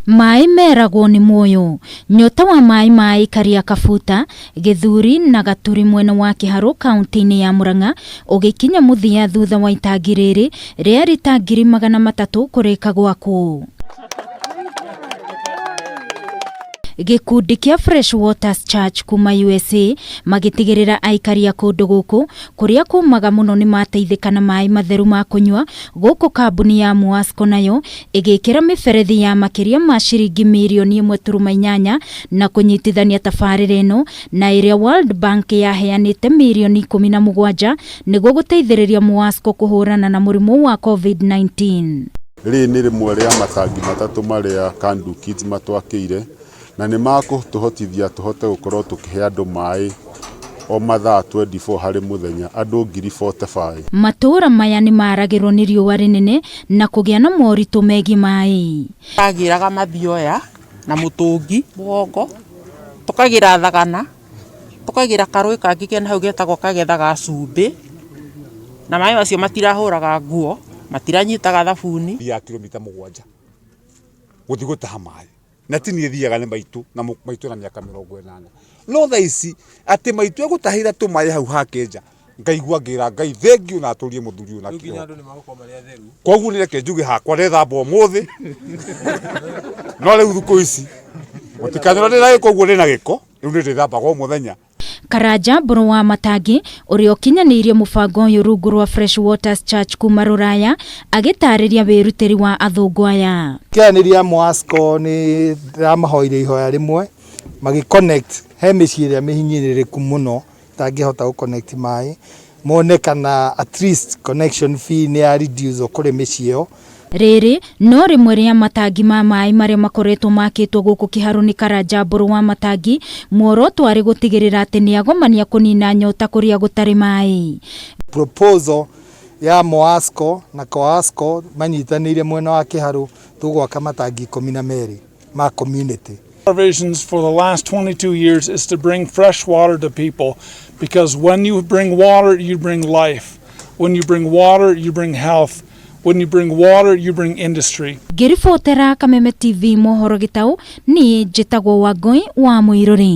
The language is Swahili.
Mai meragwo ni muoyo. Nyota wa mai Karia Kafuta, Githuri na Gaturi mwena wa Kiharo kaunti-ini ya Murang'a ugikinya muthia thutha wa itangi riri ria ritangiri 300 kurika gwakwo. Gikundi kia Fresh Waters Church kuma USA magitigirira aikari a kundu guku kuria kumaga muno ni mateithika na mai matheru ma kunywa guku kambuni ya Muasco nayo igikira miberethi ya makiria ma ciringi milioni 1.8 na kunyitithania tabarira ino na iria World Bank yaheanite milioni 17 niguo guteithiriria Muasco kuhurana na murimu wa COVID-19. Ri ni rimwe ria matangi matatu maria Kandu Kids matwakire na ni makutuhotithia tuhote gukorwo tukihe andu mai o mathaa 24 hari muthenya andu 45. Matura maya ni maragirwo ni riua rinene na kugia na moritu megi mai. Agiraga mathioya na mutungi mugongo tukagira thagana tukagira karui kangi kena hau getagwo kagetha ga cumbi na mai macio matirahuraga nguo matiranyitaga thabuni ya kilomita 7 guthi gutaha mai na tini thiaga ni maitu na maitu na miaka 80 no tha ici ati maitu egutahira tumai hau hakenja ngaigua ngira ngai thengiu na aturie muthuri una kio andu ni magukoma ria theru koguo ni reke njuge hakwa rethamba umuthi no riu thuko ici mutikanyoro ni rai koguo ni na giko riu ni rethamba go muthenya. Karanja Mburu wa Matangi uria ukinyanirie mubango uyu rungu rwa Fresh Waters Church kuma Ruraya agitariria wirutiri wa athungu aya. Kianiria Muasco ni ramahoire ihoya rimwe magi connect he miciria mihinyiririku muno tangihota gu connect mai mone kana at least connection fee ni ya reduce kuri micio. Riri no rimwe ria matangi ma mai maria makoretwo makitwo guku Kiharo ni Karanja Mburu wa Matangi muoroto ari gutigirira ati ni agomania kunina nyota kuria gutari mai. Proposal ya Muasco na Coasco manyitanire mwena wa Kiharo tugwaka matangi 12 ma community. Our visions for the last 22 years is to bring fresh water to people, because when you bring water you bring life. When you bring water you bring health. When you bring water, you bring industry. Girifotera Kameme TV mohoro gitau ni njitagwo Wangui wa Muiruri.